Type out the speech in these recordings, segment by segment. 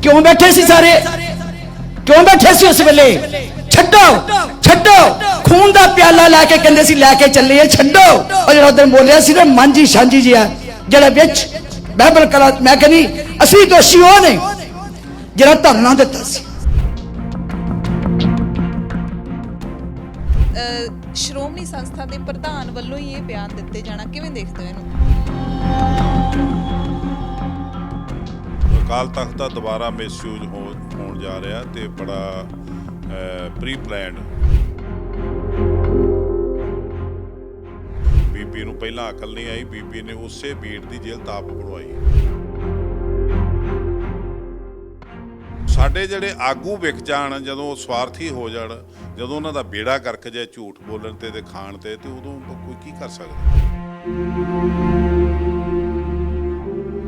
क्यों बैठे सी सारे, क्यों बैठे सी उस वेले? छड्डो छड्डो, खून का प्याला लैके कहते सी लैके चले छड्डो। और जो उधर बोलिया सी ना मांझी सांझी जिहा जेड़ा विच बाइबल कला, मैं कहनी असली दोषी वो ने जेड़ा धरना दिता सी। ਸ਼੍ਰੋਮਣੀ ਸੰਸਥਾ ਦੇ ਪ੍ਰਧਾਨ ਵੱਲੋਂ ਹੀ ਇਹ ਬਿਆਨ ਦਿੱਤੇ ਜਾਣਾ ਕਿਵੇਂ ਦੇਖਦੇ ਹੋ ਇਹਨੂੰ? ਅਕਾਲ ਤਖਤ ਦਾ ਦੁਬਾਰਾ ਮਿਸਯੂਜ਼ ਹੋਣ ਜਾ ਰਿਹਾ ਤੇ ਬੜਾ ਪ੍ਰੀ ਪਲਾਨਡ। ਬੀਬੀ ਨੂੰ ਪਹਿਲਾਂ ਅਕਲ ਨਹੀਂ ਆਈ, ਬੀਬੀ ਨੇ ਉਸੇ ਬੀੜ ਦੀ ਜੇਲ੍ਹ ਤਾਪ ਬਣਵਾਈ। ਸਾਡੇ ਜਿਹੜੇ ਆਗੂ ਵਿਕ ਜਾਣ, ਜਦੋਂ ਸਵਾਰਥੀ ਹੋ ਜਾਣ, ਜਦੋਂ ਉਹਨਾਂ ਦਾ ਬੇੜਾ ਕਰਕੇ ਜਾਏ ਝੂਠ ਬੋਲਣ ਤੇ ਖਾਣ ਤੇ ਉਦੋਂ ਕੋਈ ਕੀ ਕਰ ਸਕਦਾ?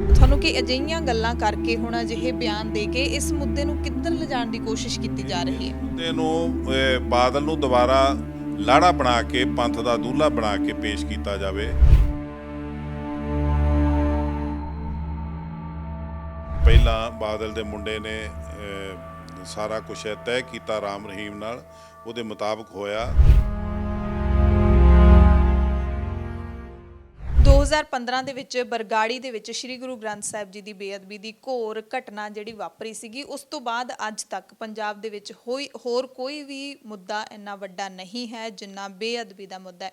ਤੁਹਾਨੂੰ ਕਿ ਅਜਿਹੀਆਂ ਗੱਲਾਂ ਕਰਕੇ ਹੁਣ ਅਜਿਹੇ ਬਿਆਨ ਦੇ ਕੇ ਇਸ ਮੁੱਦੇ ਨੂੰ ਕਿੱਧਰ ਲਿਜਾਣ ਦੀ ਕੋਸ਼ਿਸ਼ ਕੀਤੀ ਜਾ ਰਹੀ ਹੈ? ਮੁੱਦੇ ਨੂੰ ਬਾਦਲ ਨੂੰ ਦੁਬਾਰਾ ਲਾੜਾ ਬਣਾ ਕੇ, ਪੰਥ ਦਾ ਦੂਲਾ ਬਣਾ ਕੇ ਪੇਸ਼ ਕੀਤਾ ਜਾਵੇ। ਪਹਿਲਾਂ ਬਾਦਲ ਦੇ ਮੁੰਡੇ ਨੇ ਸਾਰਾ ਕੁਝ ਤੈਅ ਕੀਤਾ ਰਾਮ ਰਹੀਮ ਨਾਲ, ਉਹਦੇ ਮੁਤਾਬਕ ਹੋਇਆ। 2015 ਦੇ ਵਿੱਚ ਬਰਗਾੜੀ ਦੇ ਵਿੱਚ ਸ੍ਰੀ ਗੁਰੂ ਗ੍ਰੰਥ ਸਾਹਿਬ ਜੀ ਦੀ ਬੇਅਦਬੀ ਦੀ ਘੋਰ ਘਟਨਾ ਜਿਹੜੀ ਵਾਪਰੀ ਸੀਗੀ, ਉਸ ਤੋਂ ਬਾਅਦ ਅੱਜ ਤੱਕ ਪੰਜਾਬ ਦੇ ਵਿੱਚ ਹੋਰ ਕੋਈ ਵੀ ਮੁੱਦਾ ਇੰਨਾ ਵੱਡਾ ਨਹੀਂ ਹੈ ਜਿੰਨਾ ਬੇਅਦਬੀ ਦਾ ਮੁੱਦਾ ਹੈ।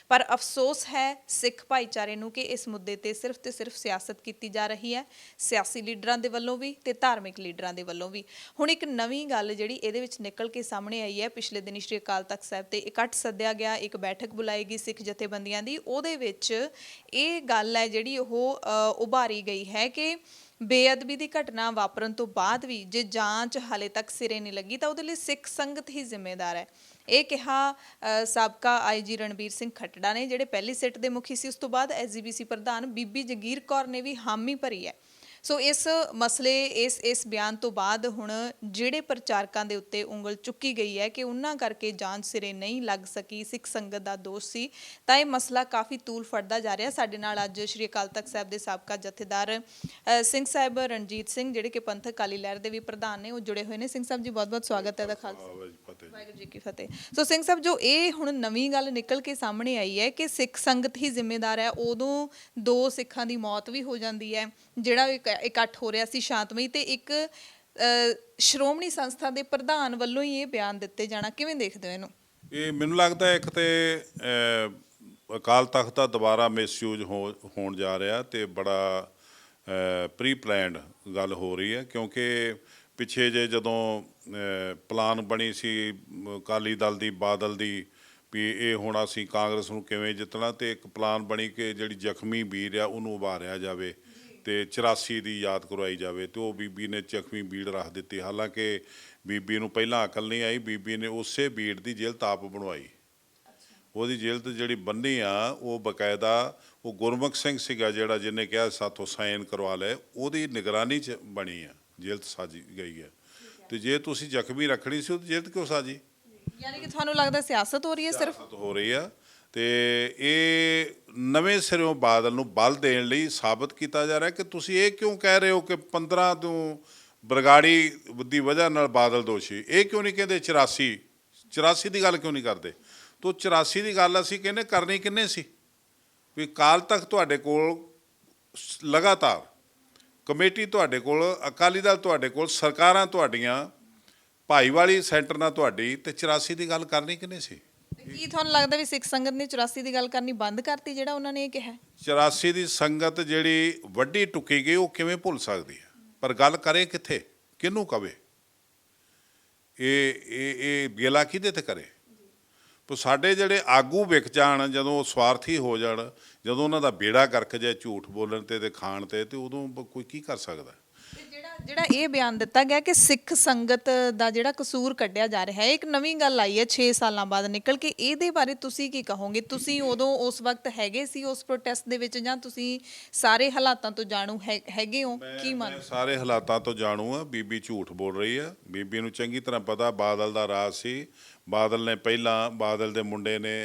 ਪਰ ਅਫਸੋਸ ਹੈ ਸਿੱਖ ਭਾਈਚਾਰੇ ਨੂੰ ਕਿ ਇਸ ਮੁੱਦੇ ਤੇ ਸਿਰਫ ਸਿਆਸਤ ਕੀਤੀ ਜਾ ਰਹੀ ਹੈ, ਸਿਆਸੀ ਲੀਡਰਾਂ ਦੇ ਵੱਲੋਂ ਵੀ ਤੇ ਧਾਰਮਿਕ ਲੀਡਰਾਂ ਦੇ ਵੱਲੋਂ ਵੀ। ਹੁਣ ਇੱਕ ਨਵੀਂ ਗੱਲ ਜਿਹੜੀ ਇਹਦੇ ਵਿੱਚ ਨਿਕਲ ਕੇ ਸਾਹਮਣੇ ਆਈ ਹੈ, ਪਿਛਲੇ ਦਿਨੀ ਸ਼੍ਰੀ ਅਕਾਲ ਤਖਤ ਸਾਹਿਬ ਤੇ ਇਕੱਠ ਸੱਦਿਆ ਗਿਆ, ਇੱਕ ਬੈਠਕ ਬੁਲਾਈ ਗਈ ਸਿੱਖ ਜਥੇਬੰਦੀਆਂ ਦੀ। ਉਹਦੇ ਵਿੱਚ ਇਹ ਗੱਲ ਹੈ ਜਿਹੜੀ ਉਹ ਉਭਾਰੀ ਗਈ ਹੈ ਕਿ ਬੇਅਦਬੀ ਦੀ ਘਟਨਾ ਵਾਪਰਨ ਤੋਂ ਬਾਅਦ ਵੀ ਜੇ ਜਾਂਚ ਹਾਲੇ ਤੱਕ ਸਿਰੇ ਨਹੀਂ ਲੱਗੀ ਤਾਂ ਉਹਦੇ ਲਈ ਸਿੱਖ ਸੰਗਤ ਹੀ ਜ਼ਿੰਮੇਦਾਰ ਹੈ। ਇਹ ਕਿਹਾ ਸਾਬਕਾ ਆਈਜੀ ਰਣਬੀਰ ਸਿੰਘ ਖੱਟੜਾ ਨੇ, ਜਿਹੜੇ ਪਹਿਲੀ ਸਿੱਟ ਦੇ ਮੁਖੀ ਸੀ। ਉਸ ਤੋਂ ਬਾਅਦ ਐਸਜੀਪੀਸੀ ਪ੍ਰਧਾਨ ਬੀਬੀ ਜਗੀਰ ਕੌਰ ਨੇ ਵੀ ਹਾਮੀ ਭਰੀ ਹੈ। ਸੋ ਇਸ ਮਸਲੇ ਇਸ ਬਿਆਨ ਤੋਂ ਬਾਅਦ ਹੁਣ ਜਿਹੜੇ ਪ੍ਰਚਾਰਕਾਂ ਦੇ ਉੱਤੇ ਉਂਗਲ ਚੁੱਕੀ ਗਈ ਹੈ ਕਿ ਉਹਨਾਂ ਕਰਕੇ ਜਾਂਚ ਸਿਰੇ ਨਹੀਂ ਲੱਗ ਸਕੀ, ਸਿੱਖ ਸੰਗਤ ਦਾ ਦੋਸ਼ ਸੀ, ਤਾਂ ਇਹ ਮਸਲਾ ਕਾਫੀ ਤੂਲ ਫੜਦਾ ਜਾ ਰਿਹਾ। ਸਾਡੇ ਨਾਲ ਅੱਜ ਸ਼੍ਰੀ ਅਕਾਲ ਤਖਤ ਸਾਹਿਬ ਦੇ ਸਾਬਕਾ ਜਥੇਦਾਰ ਸਿੰਘ ਸਾਹਿਬ ਰਣਜੀਤ ਸਿੰਘ, ਜਿਹੜੇ ਕਿ ਪੰਥਕ ਅਕਾਲੀ ਲਹਿਰ ਦੇ ਵੀ ਪ੍ਰਧਾਨ ਨੇ, ਉਹ ਜੁੜੇ ਹੋਏ ਨੇ। ਸਿੰਘ ਸਾਹਿਬ ਜੀ, ਬਹੁਤ-ਬਹੁਤ ਸਵਾਗਤ ਹੈ ਦਾ ਖਾਲਸਾ ਵਾਹਿਗੁਰੂ ਜੀ ਕੀ ਫਤਿਹ। ਸੋ ਸਿੰਘ ਸਾਹਿਬ, ਜੋ ਇਹ ਹੁਣ ਨਵੀਂ ਗੱਲ ਨਿਕਲ ਕੇ ਸਾਹਮਣੇ ਆਈ ਹੈ ਕਿ ਸਿੱਖ ਸੰਗਤ ਹੀ ਜ਼ਿੰਮੇਦਾਰ ਹੈ, ਉਦੋਂ 2 ਸਿੱਖਾਂ ਦੀ ਮੌਤ ਵੀ ਹੋ ਜਾਂਦੀ ਹੈ, ਜਿਹੜਾ ਇਕੱਠ ਹੋ ਰਿਹਾ ਸੀ ਸ਼ਾਂਤਮਈ, ਤੇ ਇੱਕ ਸ਼੍ਰੋਮਣੀ ਸੰਸਥਾ ਦੇ ਪ੍ਰਧਾਨ ਵੱਲੋਂ ਹੀ ਇਹ ਬਿਆਨ ਦਿੱਤੇ ਜਾਣਾ ਕਿਵੇਂ ਦੇਖਦੇ ਹੋ ਇਹਨੂੰ? ਇਹ ਮੈਨੂੰ ਲੱਗਦਾ ਇੱਕ ਤੇ ਅਕਾਲ ਤਖਤ ਦਾ ਦੁਬਾਰਾ ਮਿਸਯੂਜ਼ ਹੋਣ ਜਾ ਰਿਹਾ ਤੇ ਬੜਾ ਪ੍ਰੀ ਪਲਾਨਡ ਗੱਲ ਹੋ ਰਹੀ ਹੈ। ਕਿਉਂਕਿ ਪਿੱਛੇ ਜੇ ਜਦੋਂ ਪਲਾਨ ਬਣੀ ਸੀ ਅਕਾਲੀ ਦਲ ਦੀ, ਬਾਦਲ ਦੀ, ਵੀ ਇਹ ਹੁਣ ਅਸੀਂ ਕਾਂਗਰਸ ਨੂੰ ਕਿਵੇਂ ਜਿੱਤਣਾ, ਤੇ ਇੱਕ ਪਲਾਨ ਬਣੀ ਕਿ ਜਿਹੜੀ ਜ਼ਖਮੀ ਵੀਰ ਆ ਉਹਨੂੰ ਉਭਾਰਿਆ ਜਾਵੇ ਤੇ 84 ਦੀ ਯਾਦ ਕਰਵਾਈ ਜਾਵੇ, ਤੇ ਉਹ ਬੀਬੀ ਨੇ ਜ਼ਖਮੀ ਬੀੜ ਰੱਖ ਦਿੱਤੀ। ਹਾਲਾਂਕਿ ਬੀਬੀ ਨੂੰ ਪਹਿਲਾਂ ਅਕਲ ਨਹੀਂ ਆਈ, ਬੀਬੀ ਨੇ ਉਸੇ ਬੀੜ ਦੀ ਜੇਲ੍ਹ ਤਾਪ ਬਣਵਾਈ। ਉਹਦੀ ਜੇਲ੍ਹ ਤੇ ਜਿਹੜੀ ਬੰਨੀ ਆ ਉਹ ਬਕਾਇਦਾ ਉਹ ਗੁਰਮੁਖ ਸਿੰਘ ਸੀਗਾ ਜਿਹੜਾ ਜਿਹਨੇ ਕਿਹਾ ਸਾਥੋਂ ਸਾਈਨ ਕਰਵਾ ਲਏ, ਉਹਦੀ ਨਿਗਰਾਨੀ 'ਚ ਬਣੀ ਆ ਜੇਲ੍ਹ ਸਾਜੀ ਗਈ ਹੈ। ਤੇ ਜੇ ਤੁਸੀਂ ਜ਼ਖਮੀ ਰੱਖਣੀ ਸੀ ਉਹਦੀ ਜੇਲ੍ਹ ਕਿਉਂ ਸਾਜੀ? ਯਾਨੀ ਕਿ ਤੁਹਾਨੂੰ ਲੱਗਦਾ ਸਿਆਸਤ ਹੋ ਰਹੀ ਹੈ, ਸਿਰਫ ਹੋ ਰਹੀ ਆ। ਤੇ ਇਹ ਨਵੇਂ ਸਿਰੋਂ ਬਾਦਲ ਨੂੰ ਬਲ ਦੇਣ ਲਈ ਸਾਬਤ ਕੀਤਾ ਜਾ ਰਿਹਾ ਕਿ ਤੁਸੀਂ ਇਹ ਕਿਉਂ ਕਹਿ ਰਹੇ ਹੋ ਕਿ 15 ਤੋਂ ਬਰਗਾੜੀ ਦੀ ਵਜ੍ਹਾ ਨਾਲ ਬਾਦਲ ਦੋਸ਼ੀ। ਇਹ ਕਿਉਂ ਨਹੀਂ ਕਹਿੰਦੇ 84 ਦੀ ਗੱਲ ਕਿਉਂ ਨਹੀਂ ਕਰਦੇ? ਤੋ 84 ਦੀ ਗੱਲ ਅਸੀਂ ਕਹਿੰਦੇ ਕਰਨੀ ਕਿੰਨੇ ਸੀ? ਵੀ ਅਕਾਲ ਤਖਤ ਤੁਹਾਡੇ ਕੋਲ ਲਗਾਤਾਰ, ਕਮੇਟੀ ਤੁਹਾਡੇ ਕੋਲ, ਅਕਾਲੀ ਦਲ ਤੁਹਾਡੇ ਕੋਲ, ਸਰਕਾਰਾਂ ਤੁਹਾਡੀਆਂ, ਭਾਈਵਾਲੀ ਸੈਂਟਰ ਨਾਲ ਤੁਹਾਡੀ, ਤੇ 84 ਦੀ ਗੱਲ ਕਰਨੀ ਕਿੰਨੇ ਸੀ? ਕੀ ਤੁਹਾਨੂੰ ਲੱਗਦਾ ਵੀ ਸਿੱਖ ਸੰਗਤ ਨੇ 84 ਦੀ ਗੱਲ ਕਰਨੀ ਬੰਦ ਕਰਤੀ, ਜਿਹੜਾ ਉਹਨਾਂ ਨੇ ਇਹ ਕਿਹਾ? 84 ਦੀ ਸੰਗਤ ਜਿਹੜੀ ਵੱਡੀ ਟੁੱਕੀ ਗਈ ਉਹ ਕਿਵੇਂ ਭੁੱਲ ਸਕਦੀ ਹੈ? ਪਰ ਗੱਲ ਕਰੇ ਕਿੱਥੇ, ਕਿਹਨੂੰ ਕਵੇ? ਇਹ ਗੇਲਾ ਕਿਹਦੇ ਤੇ ਕਰੇ? ਪਰ ਸਾਡੇ ਜਿਹੜੇ ਆਗੂ ਵਿਕ ਜਾਣ, ਜਦੋਂ ਸਵਾਰਥੀ ਹੋ ਜਾਣ, ਜਦੋਂ ਉਹਨਾਂ ਦਾ ਬੇੜਾ ਕਰਕੇ ਜਾਏ ਝੂਠ ਬੋਲਣ ਤੇ ਖਾਣ ਤੇ ਉਦੋਂ ਕੋਈ ਕੀ ਕਰ ਸਕਦਾ? ਜਿਹੜਾ ਇਹ ਬਿਆਨ ਦਿੱਤਾ ਗਿਆ ਕਿ ਸਿੱਖ ਸੰਗਤ ਦਾ ਜਿਹੜਾ ਕਸੂਰ ਕੱਢਿਆ ਜਾ ਰਿਹਾ ਹੈ, ਇੱਕ ਨਵੀਂ ਗੱਲ ਆਈ ਹੈ 6 ਸਾਲਾਂ ਬਾਅਦ ਨਿਕਲ ਕੇ, ਇਹਦੇ ਬਾਰੇ ਤੁਸੀਂ ਕੀ ਕਹੋਗੇ? ਤੁਸੀਂ ਉਦੋਂ ਉਸ ਵਕਤ ਹੈਗੇ ਸੀ ਉਸ ਪ੍ਰੋਟੈਸਟ ਦੇ ਵਿੱਚ, ਜਾਂ ਤੁਸੀਂ ਸਾਰੇ ਹਾਲਾਤਾਂ ਤੋਂ ਜਾਣੂ ਹੈਗੇ ਹੋ? ਕੀ ਮੰਨ? ਸਾਰੇ ਹਾਲਾਤਾਂ ਤੋਂ ਜਾਣੂ ਆ। ਬੀਬੀ ਝੂਠ ਬੋਲ ਰਹੀ ਆ। ਬੀਬੀ ਨੂੰ ਚੰਗੀ ਤਰ੍ਹਾਂ ਪਤਾ ਬਾਦਲ ਦਾ ਰਾਜ ਸੀ। ਬਾਦਲ ਨੇ ਪਹਿਲਾਂ, ਬਾਦਲ ਦੇ ਮੁੰਡੇ ਨੇ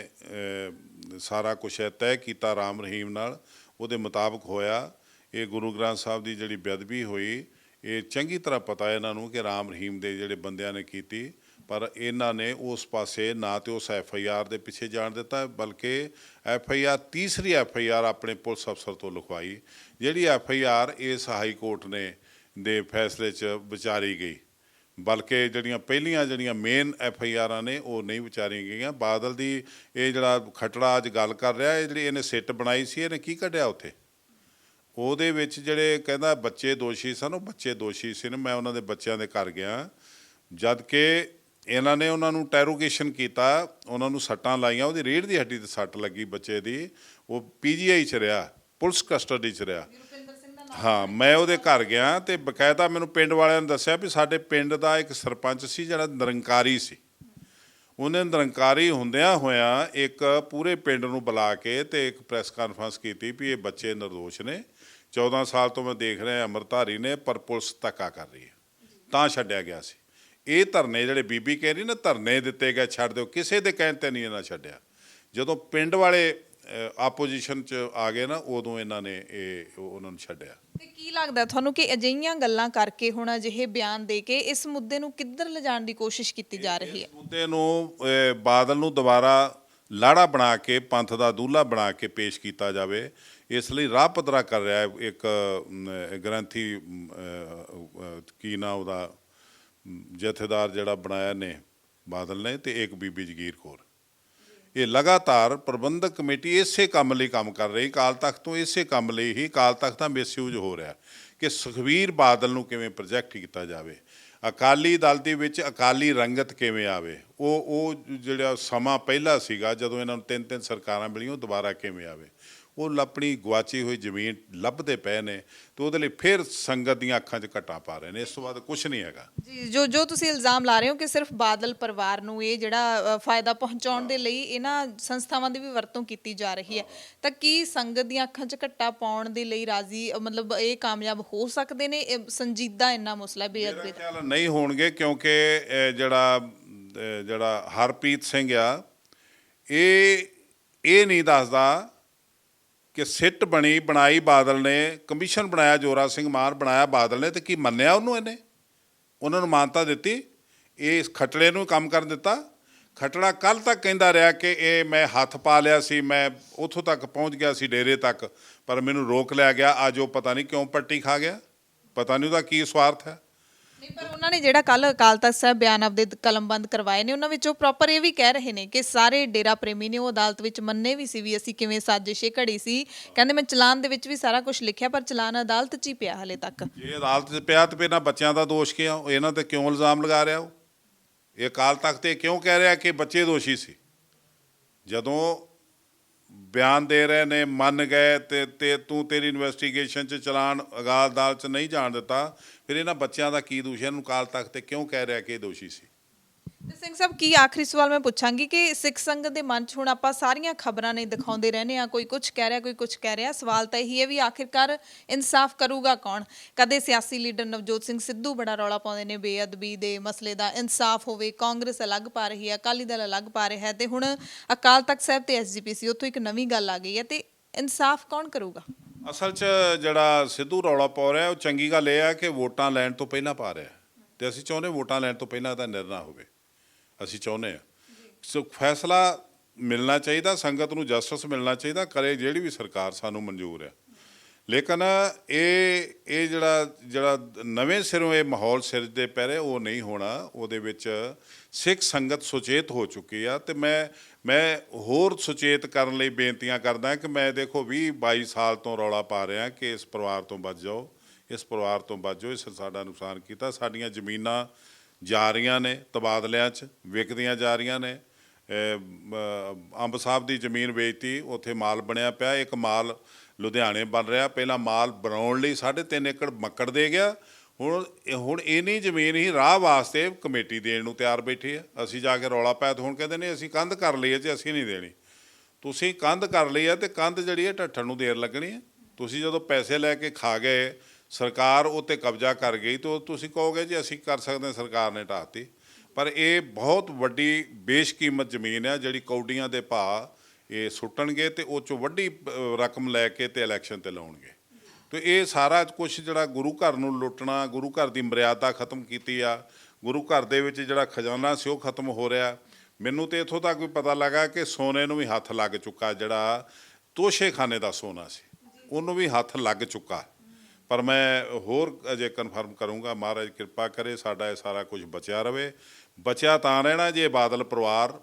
ਸਾਰਾ ਕੁਝ ਤੈਅ ਕੀਤਾ ਰਾਮ ਰਹੀਮ ਨਾਲ, ਉਹਦੇ ਮੁਤਾਬਕ ਹੋਇਆ। ਇਹ ਗੁਰੂ ਗ੍ਰੰਥ ਸਾਹਿਬ ਦੀ ਜਿਹੜੀ ਬੇਅਦਬੀ ਹੋਈ, ਇਹ ਚੰਗੀ ਤਰ੍ਹਾਂ ਪਤਾ ਇਹਨਾਂ ਨੂੰ ਕਿ ਰਾਮ ਰਹੀਮ ਦੇ ਜਿਹੜੇ ਬੰਦਿਆਂ ਨੇ ਕੀਤੀ, ਪਰ ਇਹਨਾਂ ਨੇ ਉਸ ਪਾਸੇ ਨਾ ਤੇ ਉਸ FIR ਦੇ ਪਿੱਛੇ ਜਾਣ ਦਿੱਤਾ, ਬਲਕਿ FIR ਤੀਸਰੀ FIR ਆਪਣੇ ਪੁਲਿਸ ਅਫਸਰ ਤੋਂ ਲਿਖਵਾਈ, ਜਿਹੜੀ FIR ਇਸ ਹਾਈ ਕੋਰਟ ਨੇ ਦੇ ਫੈਸਲੇ 'ਚ ਵਿਚਾਰੀ ਗਈ, ਬਲਕਿ ਜਿਹੜੀਆਂ ਮੇਨ FIRਾਂ ਨੇ ਉਹ ਨਹੀਂ ਵਿਚਾਰੀਆਂ ਗਈਆਂ। ਬਾਦਲ ਦੀ ਇਹ ਜਿਹੜਾ ਖਟੜਾ ਅੱਜ ਗੱਲ ਕਰ ਰਿਹਾ, ਇਹ ਜਿਹੜੀ ਇਹਨੇ ਸਿੱਟ ਬਣਾਈ ਸੀ, ਇਹਨੇ ਕੀ ਕੱਢਿਆ ਉੱਥੇ? ਉਹਦੇ ਵਿੱਚ ਜਿਹੜੇ ਕਹਿੰਦਾ ਬੱਚੇ ਦੋਸ਼ੀ ਸਨ, ਉਹ ਬੱਚੇ ਦੋਸ਼ੀ ਸੀ। ਮੈਂ ਉਹਨਾਂ ਦੇ ਬੱਚਿਆਂ ਦੇ ਘਰ ਗਿਆ, ਜਦ ਕਿ ਇਹਨਾਂ ਨੇ ਉਹਨਾਂ ਨੂੰ ਟੈਰੋਗੇਸ਼ਨ ਕੀਤਾ, ਉਹਨਾਂ ਨੂੰ ਸੱਟਾਂ ਲਾਈਆਂ, ਉਹਦੀ ਰੀੜ੍ਹ ਦੀ ਹੱਡੀ ਤੇ ਸੱਟ ਲੱਗੀ ਬੱਚੇ ਦੀ, ਉਹ PGI 'ਚ ਰਿਹਾ, ਪੁਲਿਸ ਕਸਟਡੀ 'ਚ ਰਿਹਾ। ਹਾਂ, ਮੈਂ ਉਹਦੇ ਘਰ ਗਿਆ ਤੇ ਬਕਾਇਦਾ ਮੈਨੂੰ ਪਿੰਡ ਵਾਲਿਆਂ ਨੇ ਦੱਸਿਆ ਵੀ ਸਾਡੇ ਪਿੰਡ ਦਾ ਇੱਕ ਸਰਪੰਚ ਸੀ ਜਿਹੜਾ ਨਿਰੰਕਾਰੀ ਸੀ, ਉਹਨੇ ਨਿਰੰਕਾਰੀ ਹੁੰਦਿਆਂ ਹੋਇਆਂ ਇੱਕ ਪੂਰੇ ਪਿੰਡ ਨੂੰ ਬੁਲਾ ਕੇ ਤੇ ਇੱਕ ਪ੍ਰੈਸ ਕਾਨਫਰੰਸ ਕੀਤੀ ਵੀ ਇਹ ਬੱਚੇ ਨਿਰਦੋਸ਼ ਨੇ, 14 ਸਾਲ ਤੋਂ ਮੈਂ ਦੇਖ ਰਿਹਾ ਅੰਮ੍ਰਿਤਧਾਰੀ ਨੇ, ਪਰ ਪੁਲਿਸ ਧੱਕਾ ਕਰ ਰਹੀ ਹੈ, ਤਾਂ ਛੱਡਿਆ ਗਿਆ ਸੀ। ਇਹ ਧਰਨੇ ਜਿਹੜੇ ਬੀਬੀ ਕਹਿ ਰਹੀ ਨਾ, ਧਰਨੇ ਦਿੱਤੇ ਗਏ, ਛੱਡ ਦਿਓ, ਕਿਸੇ ਦੇ ਕਹਿਣ 'ਤੇ ਨਹੀਂ ਇਹਨਾਂ ਛੱਡਿਆ। ਜਦੋਂ ਪਿੰਡ ਵਾਲੇ ਆਪੋਜੀਸ਼ਨ 'ਚ ਆ ਗਏ ਨਾ, ਉਦੋਂ ਇਹਨਾਂ ਨੇ ਉਹਨਾਂ ਨੂੰ ਛੱਡਿਆ। ਤੇ ਕੀ ਲੱਗਦਾ ਤੁਹਾਨੂੰ ਕਿ ਅਜਿਹੀਆਂ ਗੱਲਾਂ ਕਰਕੇ ਹੁਣ ਅਜਿਹੇ ਬਿਆਨ ਦੇ ਕੇ ਇਸ ਮੁੱਦੇ ਨੂੰ ਕਿੱਧਰ ਲਿਜਾਣ ਦੀ ਕੋਸ਼ਿਸ਼ ਕੀਤੀ ਜਾ ਰਹੀ ਹੈ? ਇਸ ਮੁੱਦੇ ਨੂੰ ਬਾਦਲ ਨੂੰ ਦੁਬਾਰਾ ਲਾੜਾ ਬਣਾ ਕੇ, ਪੰਥ ਦਾ ਦੂਲਾ ਬਣਾ ਕੇ ਪੇਸ਼ ਕੀਤਾ ਜਾਵੇ, ਇਸ ਲਈ ਰਾਹ ਪੱਧਰਾ ਕਰ ਰਿਹਾ ਇੱਕ ਗ੍ਰੰਥੀ, ਕੀ ਨਾਂ ਉਹਦਾ, ਜਥੇਦਾਰ ਜਿਹੜਾ ਬਣਾਇਆ ਨੇ ਬਾਦਲ ਨੇ, ਤੇ ਇੱਕ ਬੀਬੀ ਜਗੀਰ ਕੌਰ। ਇਹ ਲਗਾਤਾਰ ਪ੍ਰਬੰਧਕ ਕਮੇਟੀ ਇਸੇ ਕੰਮ ਲਈ ਕੰਮ ਕਰ ਰਹੀ, ਅਕਾਲ ਤਖਤ ਤੋਂ ਇਸੇ ਕੰਮ ਲਈ ਹੀ ਅਕਾਲ ਤਖਤ ਦਾ ਮਿਸਯੂਜ ਹੋ ਰਿਹਾ ਕਿ ਸੁਖਬੀਰ ਬਾਦਲ ਨੂੰ ਕਿਵੇਂ ਪ੍ਰੋਜੈਕਟ ਕੀਤਾ ਜਾਵੇ, ਅਕਾਲੀ ਦਲ ਦੇ ਵਿੱਚ ਅਕਾਲੀ ਰੰਗਤ ਕਿਵੇਂ ਆਵੇ, ਉਹ ਜਿਹੜਾ ਸਮਾਂ ਪਹਿਲਾਂ ਸੀਗਾ ਜਦੋਂ ਇਹਨਾਂ ਨੂੰ 3-3 ਸਰਕਾਰਾਂ ਮਿਲੀਆਂ, ਉਹ ਦੁਬਾਰਾ ਕਿਵੇਂ ਆਵੇ। ਉਹ ਆਪਣੀ ਗੁਆਚੀ ਹੋਈ ਜ਼ਮੀਨ ਲੱਭਦੇ ਪਏ ਨੇ, ਤੇ ਉਹਦੇ ਲਈ ਫਿਰ ਸੰਗਤ ਦੀਆਂ ਅੱਖਾਂ 'ਚ ਘੱਟਾ ਪਾ ਰਹੇ ਨੇ। ਇਸ ਤੋਂ ਬਾਅਦ ਕੁਝ ਨਹੀਂ ਹੈਗਾ ਜੀ। ਜੋ ਤੁਸੀਂ ਇਲਜ਼ਾਮ ਲਾ ਰਹੇ ਹੋ ਕਿ ਸਿਰਫ ਬਾਦਲ ਪਰਿਵਾਰ ਨੂੰ ਇਹ ਜਿਹੜਾ ਫਾਇਦਾ ਪਹੁੰਚਾਉਣ ਦੇ ਲਈ ਇਹਨਾਂ ਸੰਸਥਾਵਾਂ ਦੀ ਵੀ ਵਰਤੋਂ ਕੀਤੀ ਜਾ ਰਹੀ ਹੈ, ਤਾਂ ਕੀ ਸੰਗਤ ਦੀਆਂ ਅੱਖਾਂ 'ਚ ਘੱਟਾ ਪਾਉਣ ਦੇ ਲਈ ਰਾਜ਼ੀ, ਮਤਲਬ ਇਹ ਕਾਮਯਾਬ ਹੋ ਸਕਦੇ ਨੇ? ਸੰਜੀਦਾ ਇੰਨਾ ਮਸਲਾ ਬੇਅਦਬੀ ਮੇਰਾ ਖਿਆਲ ਨਹੀਂ ਹੋਣਗੇ, ਕਿਉਂਕਿ ਜਿਹੜਾ ਹਰਪ੍ਰੀਤ ਸਿੰਘ ਆ, ਇਹ ਨਹੀਂ ਦੱਸਦਾ ਕਿ ਸਿੱਟ ਬਣਾਈ ਬਾਦਲ ਨੇ, ਕਮਿਸ਼ਨ ਬਣਾਇਆ ਜੋਰਾ ਸਿੰਘ ਮਾਨ ਬਣਾਇਆ ਬਾਦਲ ਨੇ, ਤੇ ਕੀ ਮੰਨਿਆ ਉਹਨੂੰ? ਇਹਨੇ ਉਹਨਾਂ ਨੂੰ ਮਾਨਤਾ ਦਿੱਤੀ, ਇਸ ਖਟੜੇ ਨੂੰ ਕੰਮ ਕਰਨ ਦਿੱਤਾ। ਖਟੜਾ ਕੱਲ੍ਹ ਤੱਕ ਕਹਿੰਦਾ ਰਿਹਾ ਕਿ ਇਹ ਮੈਂ ਹੱਥ ਪਾ ਲਿਆ ਸੀ, ਮੈਂ ਉੱਥੋਂ ਤੱਕ ਪਹੁੰਚ ਗਿਆ ਸੀ ਡੇਰੇ ਤੱਕ, ਪਰ ਮੈਨੂੰ ਰੋਕ ਲਿਆ ਗਿਆ। ਅੱਜ ਉਹ ਪਤਾ ਨਹੀਂ ਕਿਉਂ ਪੱਟੀ ਖਾ ਗਿਆ, ਪਤਾ ਨਹੀਂ ਉਹਦਾ ਕੀ ਸਵਾਰਥ ਹੈ। ਨਹੀਂ, ਪਰ ਉਹਨਾਂ ਨੇ ਜਿਹੜਾ ਕੱਲ ਅਕਾਲ ਤਖਤ ਸਾਹਿਬ ਬਿਆਨ ਆਪਦੇ ਕਲਮਬੰਦ ਕਰਵਾਏ ਨੇ, ਉਹਨਾਂ ਵਿੱਚ ਉਹ ਪ੍ਰੋਪਰ ਇਹ ਵੀ ਕਹਿ ਰਹੇ ਨੇ ਕਿ ਸਾਰੇ ਡੇਰਾ ਪ੍ਰੇਮੀ ਨੇ ਉਹ ਅਦਾਲਤ ਵਿੱਚ ਮੰਨੇ ਵੀ ਸੀ ਵੀ ਅਸੀਂ ਕਿਵੇਂ ਸਾਜ਼ਿਸ਼ ਘੜੀ ਸੀ। ਕਹਿੰਦੇ ਮੈਂ ਚਲਾਨ ਦੇ ਵਿੱਚ ਵੀ ਸਾਰਾ ਕੁਝ ਲਿਖਿਆ, ਪਰ ਚਲਾਨ ਅਦਾਲਤ 'ਚ ਹੀ ਪਿਆ ਹਲੇ ਤੱਕ। ਜੇ ਅਦਾਲਤ 'ਚ ਪਿਆ ਤੇ ਇਹਨਾਂ ਬੱਚਿਆਂ ਦਾ ਦੋਸ਼ ਕੀ ਆ? ਇਹਨਾਂ ਤੇ ਕਿਉਂ ਇਲਜ਼ਾਮ ਲਗਾ ਰਿਹਾ? ਉਹ ਇਹ ਅਕਾਲ ਤਖਤ ਤੇ ਕਿਉਂ ਕਹਿ ਰਿਹਾ ਕਿ ਬੱਚੇ ਦੋਸ਼ੀ ਸੀ? ਜਦੋਂ ਬਿਆਨ ਦੇ ਰਹੇ ਨੇ, ਮੰਨ ਗਏ, ਤੇ ਤੇਰੀ ਇਨਵੈਸਟੀਗੇਸ਼ਨ 'ਚ ਚਲਾਨ ਅਦਾਲਤ 'ਚ ਨਹੀਂ ਜਾਣ ਦਿੱਤਾ, ਫਿਰ ਇਹਨਾਂ ਬੱਚਿਆਂ ਦਾ ਕੀ ਦੋਸ਼ ਹੈ? ਇਹਨੂੰ ਅਕਾਲ ਤਖਤ ਤੇ ਕਿਉਂ ਕਹਿ ਰਿਹਾ ਕਿ ਇਹ ਦੋਸ਼ੀ ਸੀ? ਤੇ ਸਿੰਘ ਸਾਹਿਬ, ਕੀ ਆਖਰੀ ਸਵਾਲ ਮੈਂ ਪੁੱਛਾਂਗੀ ਕਿ ਸਿੱਖ ਸੰਗਤ ਦੇ ਮਨ 'ਚ ਹੁਣ ਆਪਾਂ ਸਾਰੀਆਂ ਖਬਰਾਂ ਨੇ ਦਿਖਾਉਂਦੇ ਰਹਿੰਦੇ ਆ, ਕੋਈ ਕੁਝ ਕਹਿ ਰਿਹਾ, ਕੋਈ ਕੁਝ ਕਹਿ ਰਿਹਾ। ਸਵਾਲ ਤਾਂ ਇਹੀ ਹੈ ਵੀ ਆਖਿਰਕਾਰ ਇਨਸਾਫ ਕਰੂਗਾ ਕੌਣ? ਕਦੇ ਸਿਆਸੀ ਲੀਡਰ ਨਵਜੋਤ ਸਿੰਘ ਸਿੱਧੂ ਬੜਾ ਰੌਲਾ ਪਾਉਂਦੇ ਨੇ ਬੇਅਦਬੀ ਦੇ ਮਸਲੇ ਦਾ, ਇਨਸਾਫ ਹੋਵੇ। ਕਾਂਗਰਸ ਅਲੱਗ ਪਾ ਰਹੀ ਹੈ, ਅਕਾਲੀ ਦਲ ਅਲੱਗ ਪਾ ਰਿਹਾ ਹੈ, ਤੇ ਹੁਣ ਅਕਾਲ ਤਖਤ ਸਾਹਿਬ ਤੇ SGPC, ਉੱਥੋਂ ਇੱਕ ਨਵੀਂ ਗੱਲ ਆ ਗਈ ਹੈ, ਤੇ ਇਨਸਾਫ ਕੌਣ ਕਰੂਗਾ? ਅਸਲ 'ਚ ਜਿਹੜਾ ਸਿੱਧੂ ਰੌਲਾ ਪਾ ਰਿਹਾ, ਉਹ ਚੰਗੀ ਗੱਲ ਇਹ ਆ ਕਿ ਵੋਟਾਂ ਲੈਣ ਤੋਂ ਪਹਿਲਾਂ ਪਾ ਰਿਹਾ, ਤੇ ਅਸੀਂ ਚਾਹੁੰਦੇ ਵੋਟਾਂ ਲੈਣ ਤੋਂ ਪਹਿਲਾਂ ਦਾ ਨਿਰਣਾ ਹੋਵੇ। ਅਸੀਂ ਚਾਹੁੰਦੇ ਹਾਂ ਸੋ ਫੈਸਲਾ ਮਿਲਣਾ ਚਾਹੀਦਾ, ਸੰਗਤ ਨੂੰ ਜਸਟਿਸ ਮਿਲਣਾ ਚਾਹੀਦਾ, ਕਰੇ ਜਿਹੜੀ ਵੀ ਸਰਕਾਰ ਸਾਨੂੰ ਮਨਜ਼ੂਰ ਹੈ। ਲੇਕਿਨ ਇਹ ਜਿਹੜਾ ਨਵੇਂ ਸਿਰੋਂ ਇਹ ਮਾਹੌਲ ਸਿਰਜਦੇ ਪੈ ਰਹੇ, ਉਹ ਨਹੀਂ ਹੋਣਾ। ਉਹਦੇ ਵਿੱਚ ਸਿੱਖ ਸੰਗਤ ਸੁਚੇਤ ਹੋ ਚੁੱਕੀ ਆ, ਤੇ ਮੈਂ ਹੋਰ ਸੁਚੇਤ ਕਰਨ ਲਈ ਬੇਨਤੀਆਂ ਕਰਦਾ ਕਿ ਮੈਂ ਦੇਖੋ 20-22 ਸਾਲ ਤੋਂ ਰੌਲਾ ਪਾ ਰਿਹਾ ਕਿ ਇਸ ਪਰਿਵਾਰ ਤੋਂ ਬਚ ਜਾਓ, ਇਸ ਪਰਿਵਾਰ ਤੋਂ ਬਚ ਜਾਓ, ਇਸ ਸਾਡਾ ਨੁਕਸਾਨ ਕੀਤਾ। ਸਾਡੀਆਂ ਜ਼ਮੀਨਾਂ ਜਾ ਰਹੀਆਂ ਨੇ ਤਬਾਦਲਿਆਂ 'ਚ, ਵਿਕਦੀਆਂ ਜਾ ਰਹੀਆਂ ਨੇ। ਅੰਬ ਸਾਹਿਬ ਦੀ ਜ਼ਮੀਨ ਵੇਚਤੀ, ਉੱਥੇ ਮਾਲ ਬਣਿਆ ਪਿਆ, ਇੱਕ ਮਾਲ ਲੁਧਿਆਣੇ ਬਣ ਰਿਹਾ। ਪਹਿਲਾਂ ਮਾਲ ਬਣਾਉਣ ਲਈ 3.5 ਏਕੜ ਮੱਕੜ ਦੇ ਗਿਆ, ਹੁਣ ਇੰਨੀ ਜ਼ਮੀਨ ਹੀ ਰਾਹ ਵਾਸਤੇ ਕਮੇਟੀ ਦੇਣ ਨੂੰ ਤਿਆਰ ਬੈਠੀ ਆ। ਅਸੀਂ ਜਾ ਕੇ ਰੌਲਾ ਪਾਇਆ, ਹੁਣ ਕਹਿੰਦੇ ਨੇ ਅਸੀਂ ਕੰਧ ਕਰ ਲਈ ਹੈ ਜੀ, ਅਸੀਂ ਨਹੀਂ ਦੇਣੀ। ਤੁਸੀਂ ਕੰਧ ਕਰ ਲਈ ਹੈ, ਤੇ ਕੰਧ ਜਿਹੜੀ ਹੈ ਢੱਠਣ ਨੂੰ ਦੇਰ ਲੱਗਣੀ ਹੈ। ਤੁਸੀਂ ਜਦੋਂ ਪੈਸੇ ਲੈ ਕੇ ਖਾ ਗਏ, ਸਰਕਾਰ ਉੱਤੇ ਕਬਜ਼ਾ ਕਰ ਗਈ, ਤਾਂ ਤੁਸੀਂ ਕਹੋਗੇ ਜੀ ਅਸੀਂ ਕਰ ਸਕਦੇ, ਸਰਕਾਰ ਨੇ ਢਾਹਤੀ। ਪਰ ਇਹ ਬਹੁਤ ਵੱਡੀ ਬੇਸ਼ਕੀਮਤ ਜ਼ਮੀਨ ਹੈ, ਜਿਹੜੀ ਕੌਡੀਆਂ ਦੇ ਭਾਅ ਇਹ ਸੁੱਟਣਗੇ, ਤੇ ਉਹ 'ਚੋਂ ਵੱਡੀ ਰਕਮ ਲੈ ਕੇ ਤੇ ਇਲੈਕਸ਼ਨ 'ਤੇ ਲਾਉਣਗੇ। ਤੇ ਇਹ ਸਾਰਾ ਕੁਝ ਜਿਹੜਾ ਗੁਰੂ ਘਰ ਨੂੰ ਲੁੱਟਣਾ, ਗੁਰੂ ਘਰ ਦੀ ਮਰਿਆਦਾ ਖਤਮ ਕੀਤੀ ਆ, ਗੁਰੂ ਘਰ ਦੇ ਵਿੱਚ ਜਿਹੜਾ ਖਜ਼ਾਨਾ ਸੀ ਉਹ ਖਤਮ ਹੋ ਰਿਹਾ। ਮੈਨੂੰ ਤੇ ਇੱਥੋਂ ਤੱਕ ਵੀ ਪਤਾ ਲੱਗਾ ਕਿ ਸੋਨੇ ਨੂੰ ਵੀ ਹੱਥ ਲੱਗ ਚੁੱਕਾ, ਜਿਹੜਾ ਤੋਸ਼ੇਖਾਨੇ ਦਾ ਸੋਨਾ ਸੀ ਉਹਨੂੰ ਵੀ ਹੱਥ ਲੱਗ ਚੁੱਕਾ। ਪਰ ਮੈਂ ਹੋਰ ਅਜੇ ਕਨਫਰਮ ਕਰੂੰਗਾ, ਮਹਾਰਾਜ ਕਿਰਪਾ ਕਰੇ ਸਾਡਾ ਇਹ ਸਾਰਾ ਕੁਝ ਬਚਿਆ ਰਵੇ। ਬਚਿਆ ਤਾਂ ਰਹਿਣਾ ਜੇ ਬਾਦਲ ਪਰਿਵਾਰ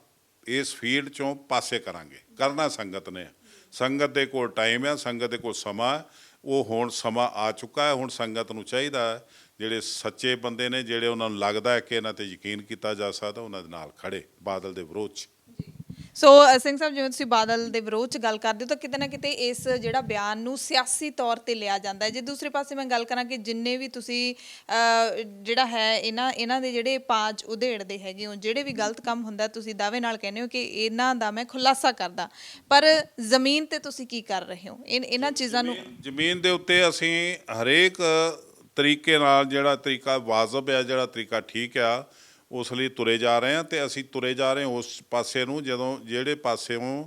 ਇਸ ਫੀਲਡ 'ਚੋਂ ਪਾਸੇ ਕਰਨਾ ਸੰਗਤ ਨੇ। ਸੰਗਤ ਦੇ ਕੋਲ ਟਾਈਮ ਆ, ਸੰਗਤ ਦੇ ਕੋਲ ਸਮਾਂ, ਉਹ ਹੁਣ ਸਮਾਂ ਆ ਚੁੱਕਾ ਹੈ। ਹੁਣ ਸੰਗਤ ਨੂੰ ਚਾਹੀਦਾ ਜਿਹੜੇ ਸੱਚੇ ਬੰਦੇ ਨੇ, ਜਿਹੜੇ ਉਹਨਾਂ ਨੂੰ ਲੱਗਦਾ ਹੈ ਕਿ ਇਹਨਾਂ ਤੇ ਯਕੀਨ ਕੀਤਾ ਜਾ ਸਕਦਾ, ਉਹਨਾਂ ਦੇ ਨਾਲ ਖੜੇ ਬਾਦਲ ਦੇ ਵਿਰੋਧ 'ਚ। ਸੋ ਸਿੰਘ ਸਾਹਿਬ, ਜਿਵੇਂ ਤੁਸੀਂ ਬਾਦਲ ਦੇ ਵਿਰੋਧ 'ਚ ਗੱਲ ਕਰਦੇ ਹੋ ਤਾਂ ਕਿਤੇ ਨਾ ਕਿਤੇ ਇਸ ਜਿਹੜਾ ਬਿਆਨ ਨੂੰ ਸਿਆਸੀ ਤੌਰ ਤੇ ਲਿਆ ਜਾਂਦਾ ਹੈ। ਜੇ ਦੂਸਰੇ ਪਾਸੇ ਮੈਂ ਗੱਲ ਕਰਾਂ ਕਿ ਜਿੰਨੇ ਵੀ ਤੁਸੀਂ ਜਿਹੜਾ ਹੈ ਇਹਨਾਂ ਦੇ ਜਿਹੜੇ ਪਾਜ ਉਧੇੜਦੇ ਹੈਗੇ ਹੋ, ਜਿਹੜੇ ਵੀ ਗਲਤ ਕੰਮ ਹੁੰਦਾ ਤੁਸੀਂ ਦਾਅਵੇ ਨਾਲ ਕਹਿੰਦੇ ਹੋ ਕਿ ਇਹਨਾਂ ਦਾ ਮੈਂ ਖੁਲਾਸਾ ਕਰਦਾ, ਪਰ ਜ਼ਮੀਨ ਤੇ ਤੁਸੀਂ ਕੀ ਕਰ ਰਹੇ ਹੋ ਇਹਨਾਂ ਚੀਜ਼ਾਂ ਨੂੰ? ਜ਼ਮੀਨ ਦੇ ਉੱਤੇ ਅਸੀਂ ਹਰੇਕ ਤਰੀਕੇ ਨਾਲ, ਜਿਹੜਾ ਤਰੀਕਾ ਵਾਜਬ ਹੈ, ਜਿਹੜਾ ਤਰੀਕਾ ਠੀਕ ਆ, ਉਸ ਲਈ ਤੁਰੇ ਜਾ ਰਹੇ ਹਾਂ। ਤੇ ਅਸੀਂ ਤੁਰੇ ਜਾ ਰਹੇ ਹਾਂ ਉਸ ਪਾਸੇ ਨੂੰ, ਜਦੋਂ ਜਿਹੜੇ ਪਾਸਿਓਂ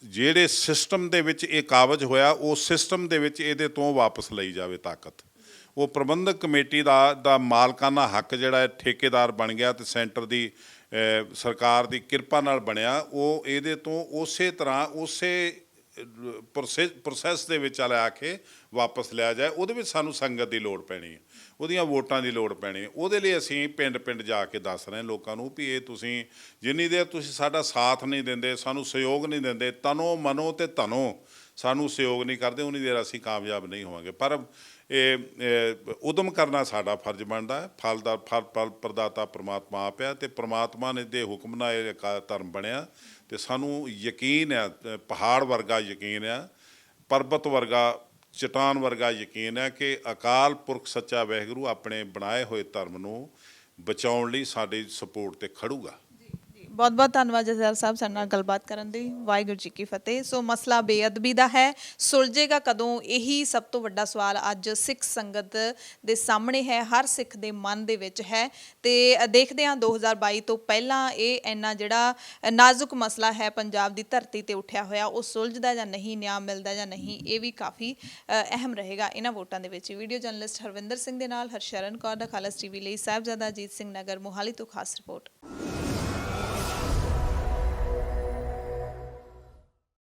ਜਿਹੜੇ ਸਿਸਟਮ ਦੇ ਵਿੱਚ ਇਹ ਕਾਬਜ਼ ਹੋਇਆ, ਉਸ ਸਿਸਟਮ ਦੇ ਵਿੱਚ ਇਹਦੇ ਤੋਂ ਵਾਪਸ ਲਈ ਜਾਵੇ ਤਾਕਤ। ਉਹ ਪ੍ਰਬੰਧਕ ਕਮੇਟੀ ਦਾ ਮਾਲਕਾਨਾ ਹੱਕ ਜਿਹੜਾ ਠੇਕੇਦਾਰ ਬਣ ਗਿਆ ਤੇ ਸੈਂਟਰ ਦੀ ਸਰਕਾਰ ਦੀ ਕਿਰਪਾ ਨਾਲ ਬਣਿਆ, ਉਹ ਇਹਦੇ ਤੋਂ ਉਸੇ ਤਰ੍ਹਾਂ ਉਸੇ ਪ੍ਰੋਸੈਸ ਦੇ ਵਿੱਚ ਲਿਆ ਕੇ ਵਾਪਸ ਲਿਆ ਜਾਏ। ਉਹਦੇ ਵਿੱਚ ਸਾਨੂੰ ਸੰਗਤ ਦੀ ਲੋੜ ਪੈਣੀ ਹੈ, ਉਹਦੀਆਂ ਵੋਟਾਂ ਦੀ ਲੋੜ ਪੈਣੀ ਹੈ। ਉਹਦੇ ਲਈ ਅਸੀਂ ਪਿੰਡ ਪਿੰਡ ਜਾ ਕੇ ਦੱਸ ਰਹੇ ਲੋਕਾਂ ਨੂੰ ਵੀ ਇਹ ਤੁਸੀਂ ਜਿੰਨੀ ਦੇਰ ਤੁਸੀਂ ਸਾਡਾ ਸਾਥ ਨਹੀਂ ਦਿੰਦੇ, ਸਾਨੂੰ ਸਹਿਯੋਗ ਨਹੀਂ ਦਿੰਦੇ, ਤਨੋ ਮਨੋ ਤੇ ਧਨੋ ਸਾਨੂੰ ਸਹਿਯੋਗ ਨਹੀਂ ਕਰਦੇ, ਉਨੀ ਦੇਰ ਅਸੀਂ ਕਾਮਯਾਬ ਨਹੀਂ ਹੋਵਾਂਗੇ। ਪਰ ਇਹ ਉਦਮ ਕਰਨਾ ਸਾਡਾ ਫਰਜ਼ ਬਣਦਾ ਹੈ। ਫਲ ਪ੍ਰਦਾਤਾ ਪ੍ਰਮਾਤਮਾ ਆਪ ਹੈ, ਤੇ ਪ੍ਰਮਾਤਮਾ ਨੇ ਦੇ ਹੁਕਮ ਨਾਲ ਇਹ ਧਰਮ ਬਣਿਆ। ਤੇ ਸਾਨੂੰ ਯਕੀਨ ਹੈ, ਪਹਾੜ ਵਰਗਾ ਯਕੀਨ ਹੈ, ਪਰਬਤ ਵਰਗਾ, ਚਟਾਨ ਵਰਗਾ ਯਕੀਨ ਹੈ ਕਿ ਅਕਾਲ ਪੁਰਖ ਸੱਚਾ ਵਾਹਿਗੁਰੂ ਆਪਣੇ ਬਣਾਏ ਹੋਏ ਧਰਮ ਨੂੰ ਬਚਾਉਣ ਲਈ ਸਾਡੀ ਸਪੋਰਟ ਤੇ ਖੜੂਗਾ। ਬਹੁਤ ਬਹੁਤ ਧੰਨਵਾਦ ਜਥੇਦਾਰ ਸਾਹਿਬ ਸਾਡੇ ਨਾਲ ਗੱਲਬਾਤ ਕਰਨ ਦੀ। ਵਾਹਿਗੁਰੂ ਜੀ ਕੀ ਫਤਿਹ। ਸੋ ਮਸਲਾ ਬੇਅਦਬੀ ਦਾ ਹੈ, ਸੁਲਝੇਗਾ ਕਦੋਂ, ਇਹੀ ਸਭ ਤੋਂ ਵੱਡਾ ਸਵਾਲ ਅੱਜ ਸਿੱਖ ਸੰਗਤ ਦੇ ਸਾਹਮਣੇ ਹੈ, ਹਰ ਸਿੱਖ ਦੇ ਮਨ ਦੇ ਵਿੱਚ ਹੈ। ਤੇ ਦੇਖਦੇ ਹਾਂ 2022 ਤੋਂ ਪਹਿਲਾਂ ਇਹ ਇੰਨਾ ਜਿਹੜਾ ਨਾਜ਼ੁਕ ਮਸਲਾ ਹੈ ਪੰਜਾਬ ਦੀ ਧਰਤੀ ਤੇ ਉੱਠਿਆ ਹੋਇਆ, ਉਹ ਸੁਲਝਦਾ ਜਾਂ ਨਹੀਂ, ਨਿਆਂ ਮਿਲਦਾ ਜਾਂ ਨਹੀਂ, ਇਹ ਵੀ ਕਾਫੀ ਅਹਿਮ ਰਹੇਗਾ ਇਹਨਾਂ ਵੋਟਾਂ ਦੇ ਵਿੱਚ। ਵੀਡੀਓ ਜਰਨਲਿਸਟ ਹਰਵਿੰਦਰ ਸਿੰਘ ਦੇ ਨਾਲ ਹਰਸ਼ਰਨ ਕੌਰ ਦਾ ਖਾਲਸ ਟੀਵੀ ਲਈ ਸਾਹਿਬਜ਼ਾਦਾ ਅਜੀਤ ਸਿੰਘ ਨਗਰ ਮੋਹਾਲੀ ਤੋਂ ਖਾਸ ਰਿਪੋਰਟ।